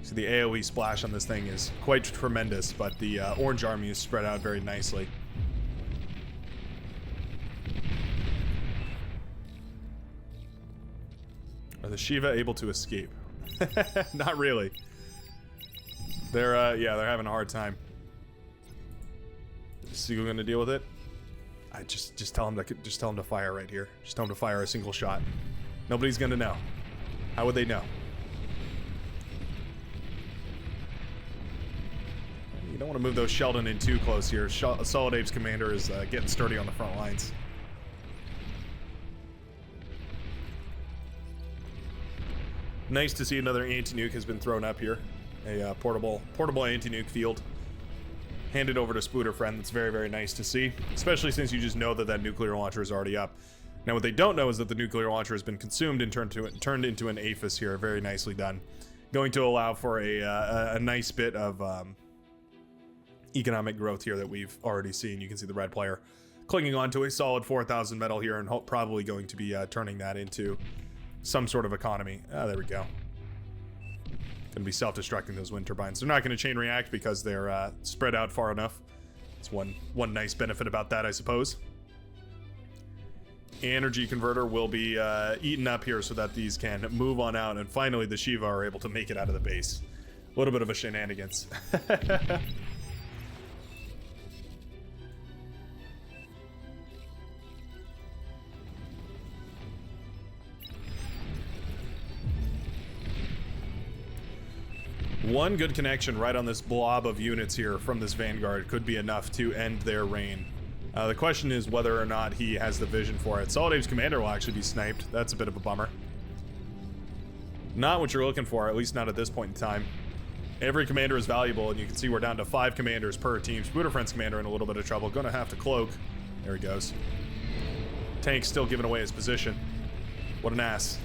So the AoE splash on this thing is quite tremendous, but the orange army is spread out very nicely. Are the Shiva able to escape? Not really. They're having a hard time. Is Siegel gonna deal with it? I just tell him to fire right here. Just tell him to fire a single shot. Nobody's gonna know. How would they know? You don't want to move those Sheldon in too close here. Solid Ape's commander is getting sturdy on the front lines. Nice to see another anti-nuke has been thrown up here. A portable anti-nuke field. Handed over to Spooter Friend. That's very, very nice to see. Especially since you just know that nuclear launcher is already up. Now what they don't know is that the nuclear launcher has been consumed and turned into an APHIS here. Very nicely done. Going to allow for a nice bit of economic growth here that we've already seen. You can see the red player clinging onto a solid 4,000 metal here, and probably going to be turning that into some sort of economy. There we go. Going to be self-destructing those wind turbines. They're not going to chain react because they're spread out far enough. It's one nice benefit about that, I suppose. Energy converter will be eaten up here so that these can move on out, and finally the Shiva are able to make it out of the base. A little bit of a shenanigans. One good connection right on this blob of units here from this Vanguard could be enough to end their reign. The question is whether or not he has the vision for it. Solid Ape's commander will actually be sniped. That's a bit of a bummer. Not what you're looking for, at least not at this point in time. Every commander is valuable, and you can see we're down to 5 commanders per team. Spooter Friend's commander in a little bit of trouble. Gonna have to cloak. There he goes. Tank's still giving away his position. What an ass.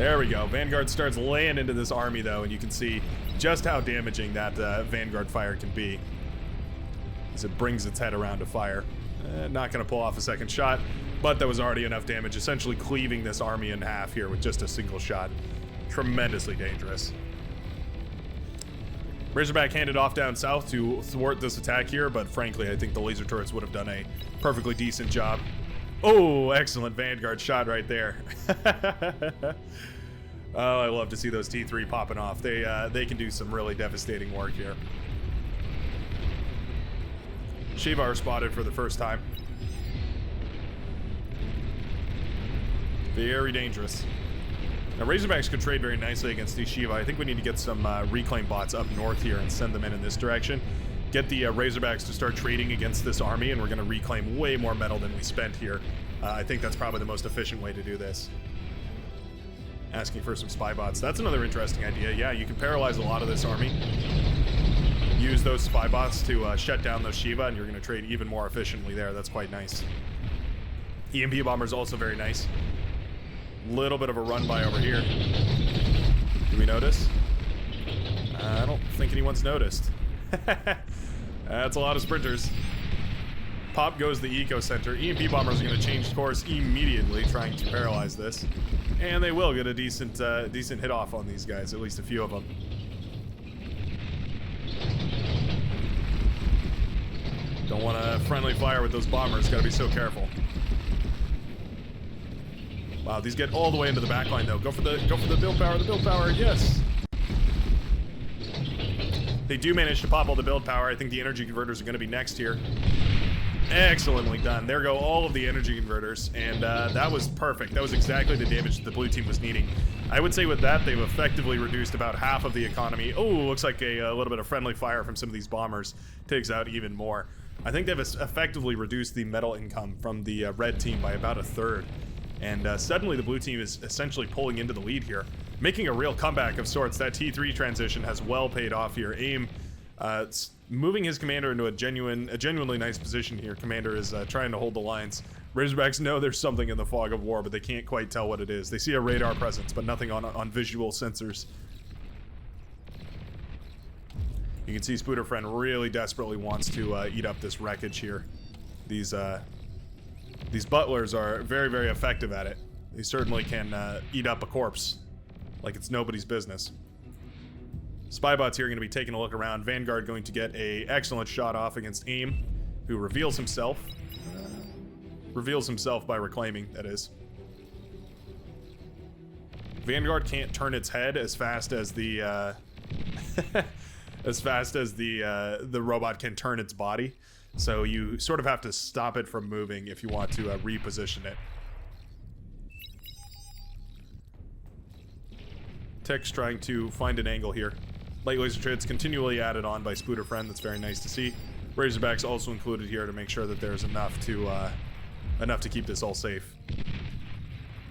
There we go. Vanguard starts laying into this army, though, and you can see just how damaging that Vanguard fire can be as it brings its head around to fire. Not going to pull off a second shot, but that was already enough damage, essentially cleaving this army in half here with just a single shot. Tremendously dangerous. Razorback handed off down south to thwart this attack here, but frankly, I think the laser turrets would have done a perfectly decent job. Oh, excellent Vanguard shot right there. Oh, I love to see those T3 popping off. They can do some really devastating work here. Shiva spotted for the first time. Very dangerous. Now, Razorbacks could trade very nicely against these Shiva. I think we need to get some reclaim bots up north here and send them in this direction. Get the Razorbacks to start trading against this army, and we're going to reclaim way more metal than we spent here. I think that's probably the most efficient way to do this. Asking for some spy bots. That's another interesting idea. Yeah, you can paralyze a lot of this army. Use those spy bots to shut down those Shiva, and you're going to trade even more efficiently there. That's quite nice. EMP bomber is also very nice. Little bit of a run by over here. Do we notice? I don't think anyone's noticed. That's a lot of sprinters. Pop goes the eco center. EMP bombers are going to change course immediately, trying to paralyze this, and they will get a decent hit off on these guys, at least a few of them. Don't want to friendly fire with those bombers. Got to be so careful. Wow, these get all the way into the back line though. Go for the build power. The build power, yes. They do manage to pop all the build power. I think the energy converters are going to be next here. Excellently done. There go all of the energy converters, and that was perfect. That was exactly the damage that the blue team was needing. I would say with that, they've effectively reduced about half of the economy. Oh, looks like a little bit of friendly fire from some of these bombers takes out even more. I think they've effectively reduced the metal income from the red team by about a third. And suddenly the blue team is essentially pulling into the lead here, making a real comeback of sorts. That T3 transition has well paid off here. AIM moving his commander into a genuinely nice position here. Commander is trying to hold the lines. Razorbacks know there's something in the fog of war, but they can't quite tell what it is. They see a radar presence, but nothing on visual sensors. You can see Spooderfriend really desperately wants to eat up this wreckage here. These butlers are very, very effective at it. They certainly can eat up a corpse like it's nobody's business. Spybots here are going to be taking a look around. Vanguard going to get a excellent shot off against AIM, who reveals himself. Reveals himself by reclaiming, that is. Vanguard can't turn its head as fast as the the robot can turn its body. So you sort of have to stop it from moving if you want to reposition it. Tech's trying to find an angle here. Light laser treads continually added on by Spooderfriend. That's very nice to see. Razorbacks also included here to make sure that there's enough to keep this all safe.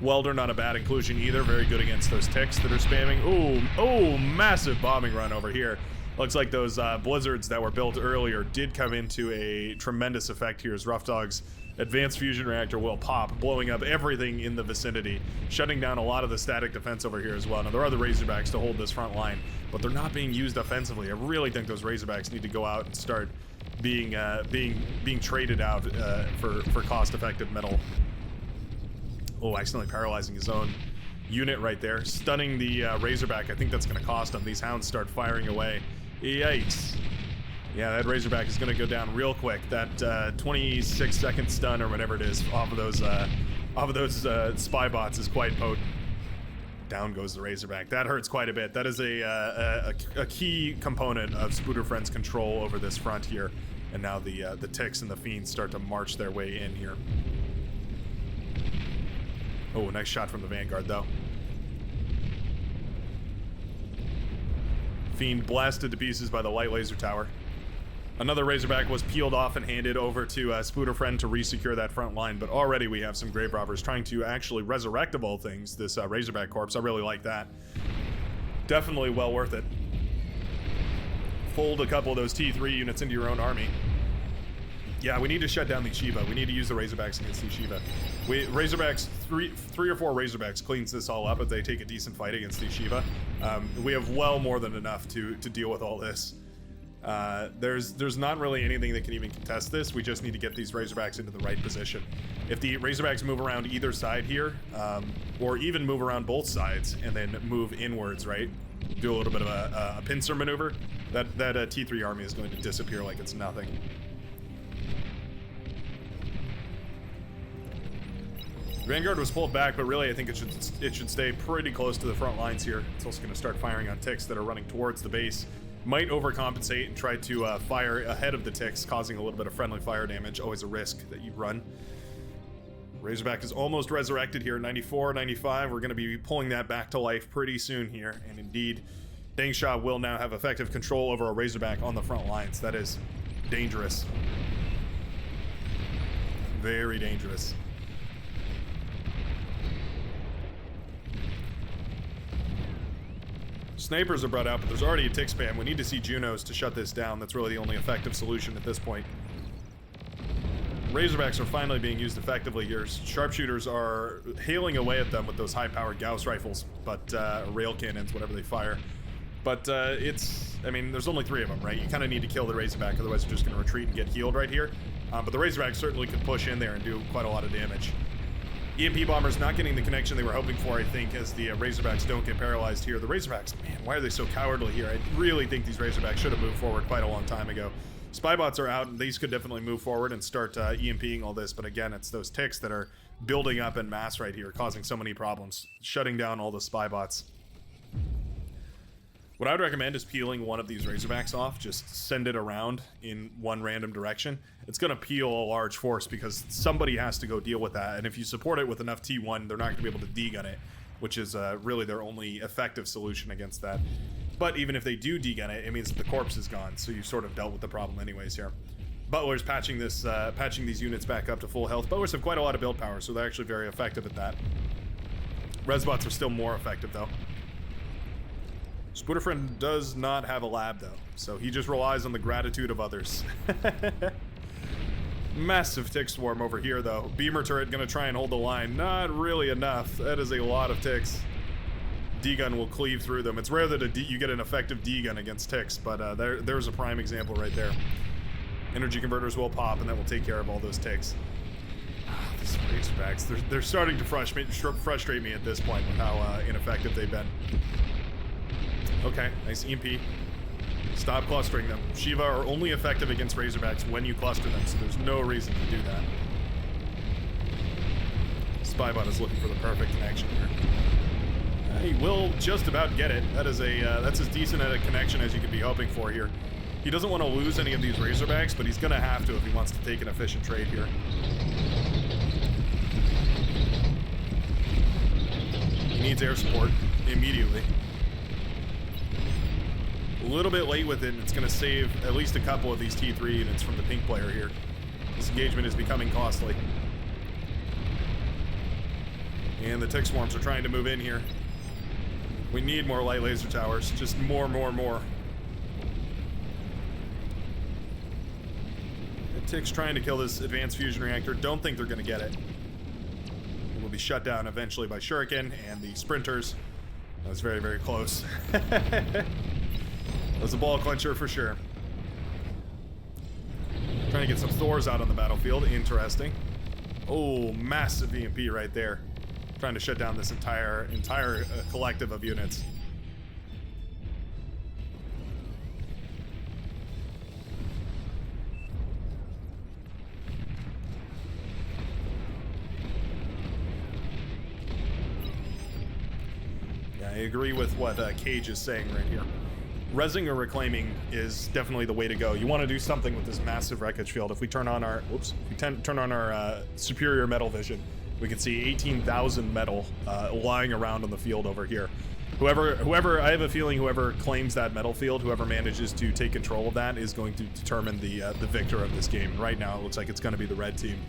Welder, not a bad inclusion either. Very good against those ticks that are spamming. Oh, massive bombing run over here. Looks like those blizzards that were built earlier did come into a tremendous effect here as Rough Dog's advanced fusion reactor will pop, blowing up everything in the vicinity, shutting down a lot of the static defense over here as well. Now, there are the Razorbacks to hold this front line, but they're not being used offensively. I really think those Razorbacks need to go out and start being traded out for cost-effective metal. Oh, accidentally paralyzing his own unit right there, stunning the Razorback. I think that's going to cost him. These hounds start firing away. Yikes. Yeah, that Razorback is going to go down real quick. That 26-second stun or whatever it is off of those spy bots is quite potent. Down goes the Razorback. That hurts quite a bit. That is a key component of Spooderfriend's control over this front here. And now the Ticks and the Fiends start to march their way in here. Oh, nice shot from the Vanguard, though. Fiend blasted to pieces by the light laser tower. Another Razorback was peeled off and handed over to Spooderfriend to resecure that front line, but already we have some Grave Robbers trying to actually resurrect, of all things, this Razorback corpse. I really like that. Definitely well worth it. Fold a couple of those T3 units into your own army. Yeah, we need to shut down the Shiva. We need to use the Razorbacks against the Shiva. Razorbacks, three or four Razorbacks cleans this all up if they take a decent fight against the Shiva. We have well more than enough to deal with all this. There's not really anything that can even contest this. We just need to get these Razorbacks into the right position. If the Razorbacks move around either side here, or even move around both sides and then move inwards, right? Do a little bit of a pincer maneuver, that T3 army is going to disappear like it's nothing. Vanguard was pulled back, but really I think it should stay pretty close to the front lines here. It's also going to start firing on ticks that are running towards the base. Might overcompensate and try to fire ahead of the ticks, causing a little bit of friendly fire damage. Always a risk that you run. Razorback is almost resurrected here, 94, 95. We're going to be pulling that back to life pretty soon here. And indeed, Deng Xia will now have effective control over a Razorback on the front lines. That is dangerous. Very dangerous. Snipers are brought out, but there's already a tick spam. We need to see Junos to shut this down. That's really the only effective solution at this point. Razorbacks are finally being used effectively here. Sharpshooters are hailing away at them with those high-powered Gauss rifles, but rail cannons, whatever they fire. But I mean, there's only 3 of them, right? You kind of need to kill the Razorback, otherwise you're just going to retreat and get healed right here. But the Razorback certainly could push in there and do quite a lot of damage. EMP bombers not getting the connection they were hoping for, I think, as the Razorbacks don't get paralyzed here. The Razorbacks, man, why are they so cowardly here? I really think these Razorbacks should have moved forward quite a long time ago. Spybots are out, and these could definitely move forward and start EMPing all this, but again, it's those ticks that are building up en masse right here, causing so many problems, shutting down all the Spybots. What I would recommend is peeling one of these Razorbacks off, just send it around in one random direction. It's going to peel a large force because somebody has to go deal with that, and if you support it with enough T1, they're not going to be able to degun it, which is really their only effective solution against that. But even if they do degun it, it means that the corpse is gone, so you've sort of dealt with the problem anyways here. Butler's patching these units back up to full health. Butlers have quite a lot of build power, so they're actually very effective at that. Resbots are still more effective, though. Spooderfriend does not have a lab, though, so he just relies on the gratitude of others. Massive tick swarm over here, though. Beamer turret gonna try and hold the line. Not really enough. That is a lot of ticks. D-gun will cleave through them. It's rare that you get an effective D-gun against ticks, but there's a prime example right there. Energy converters will pop, and that will take care of all those ticks. These Razorbacks, they're starting to frustrate me at this point with how ineffective they've been. Okay, nice EMP. Stop clustering them. Shiva are only effective against Razorbacks when you cluster them, so there's no reason to do that. Spybot is looking for the perfect connection here. He will just about get it. That is that's as decent a connection as you could be hoping for here. He doesn't want to lose any of these Razorbacks, but he's going to have to if he wants to take an efficient trade here. He needs air support immediately. A little bit late with it, and it's going to save at least a couple of these T3 units from the pink player here. This engagement is becoming costly. And the tick swarms are trying to move in here. We need more light laser towers. Just more. The tick's trying to kill this advanced fusion reactor. Don't think they're going to get it. It will be shut down eventually by Shuriken and the sprinters. That was very, very close. That was a ball clincher for sure. Trying to get some Thors out on the battlefield. Interesting. Oh, massive EMP right there. Trying to shut down this entire collective of units. Yeah, I agree with what Cage is saying right here. Rezzing or reclaiming is definitely the way to go. You want to do something with this massive wreckage field. If we turn on our, turn on our superior metal vision, we can see 18,000 metal lying around on the field over here. Whoever, I have a feeling whoever claims that metal field, whoever manages to take control of that, is going to determine the victor of this game. Right now, it looks like it's going to be the red team.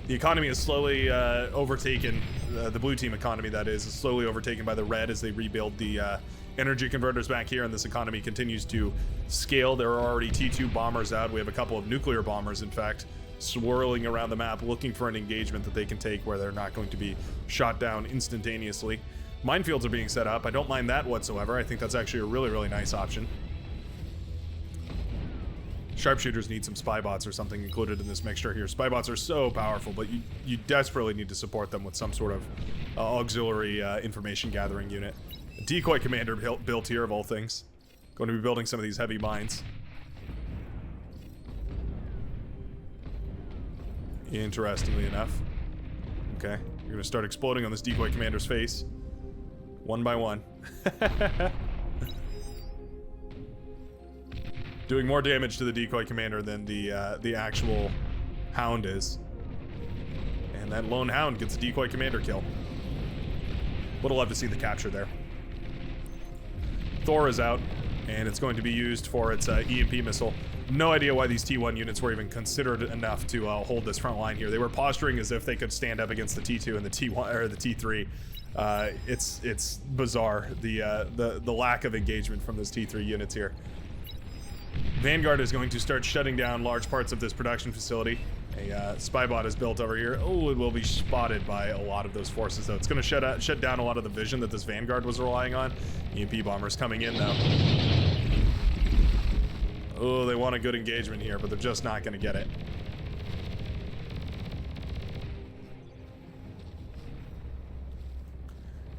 The economy is slowly overtaken. The blue team economy, that is slowly overtaken by the red as they rebuild the energy converters back here, and this economy continues to scale. There are already T2 bombers out. We have a couple of nuclear bombers, in fact, swirling around the map looking for an engagement that they can take where they're not going to be shot down instantaneously. Minefields are being set up. I don't mind that whatsoever. I think that's actually a really, really nice option. Sharpshooters need some spy bots or something included in this mixture here. Spy bots are so powerful, but you desperately need to support them with some sort of auxiliary information gathering unit. A decoy commander built here, of all things. Going to be building some of these heavy mines. Interestingly enough. Okay, you're going to start exploding on this decoy commander's face. One by one. Doing more damage to the decoy commander than the actual hound is. And that lone hound gets a decoy commander kill. Would have loved to see the capture there. Thor is out, and it's going to be used for its EMP missile. No idea why these T1 units were even considered enough to hold this front line here. They were posturing as if they could stand up against the T2 and the T1 or the T3. It's bizarre, the lack of engagement from those T3 units here. Vanguard is going to start shutting down large parts of this production facility. A spy bot is built over here. Oh, it will be spotted by a lot of those forces, though. It's going to shut down a lot of the vision that this Vanguard was relying on. EMP bombers coming in, though. Oh, they want a good engagement here, but they're just not going to get it.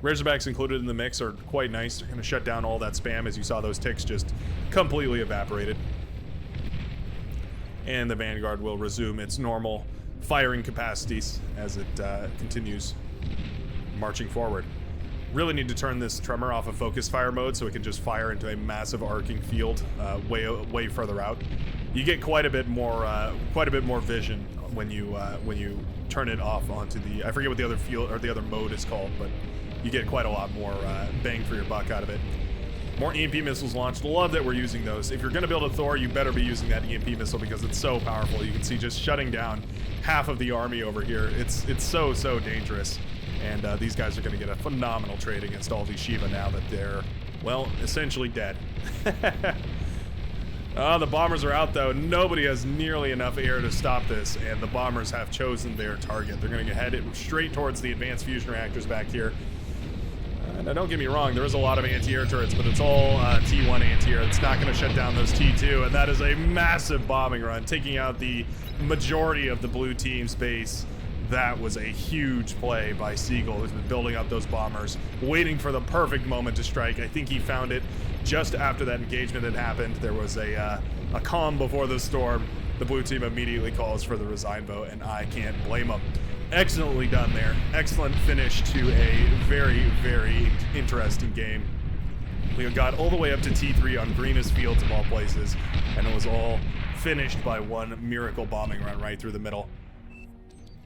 Razorbacks included in the mix are quite nice. They're going to shut down all that spam, as you saw those ticks just completely evaporated. And the Vanguard will resume its normal firing capacities as it continues marching forward. Really need to turn this Tremor off of focus fire mode so it can just fire into a massive arcing field way further out. You get quite a bit more vision when you turn it off onto the, I forget what the other field or the other mode is called, but you get quite a lot more bang for your buck out of it. More EMP missiles launched. Love that we're using those. If you're going to build a Thor, you better be using that EMP missile because it's so powerful. You can see just shutting down half of the army over here. It's so dangerous. And these guys are going to get a phenomenal trade against all these Shiva now that they're, well, essentially dead. The bombers are out, though. Nobody has nearly enough air to stop this, and the bombers have chosen their target. They're going to head it straight towards the advanced fusion reactors back here. Now, don't get me wrong, there is a lot of anti-air turrets, but it's all T1 anti-air. It's not going to shut down those T2, and that is a massive bombing run, taking out the majority of the blue team's base. That was a huge play by Siegel, who's been building up those bombers, waiting for the perfect moment to strike. I think he found it just after that engagement had happened. There was a calm before the storm. The blue team immediately calls for the resign vote, and I can't blame them. Excellently done there. Excellent finish to a very interesting game. We got all the way up to T3 on greenest fields of all places, and it was all finished by one miracle bombing run right through the middle.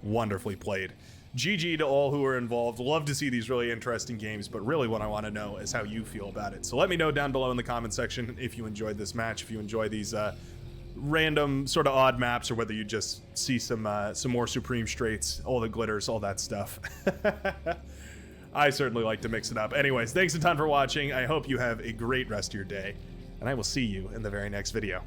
Wonderfully played. GG to all who are involved. Love to see these really interesting games, but really what I want to know is how you feel about it. So let me know down below in the comment section if you enjoyed this match, if you enjoy these random sort of odd maps, or whether you just see some more Supreme Straights, all the glitters, all that stuff. I certainly like to mix it up. Anyways, thanks a ton for watching. I hope you have a great rest of your day, and I will see you in the very next video.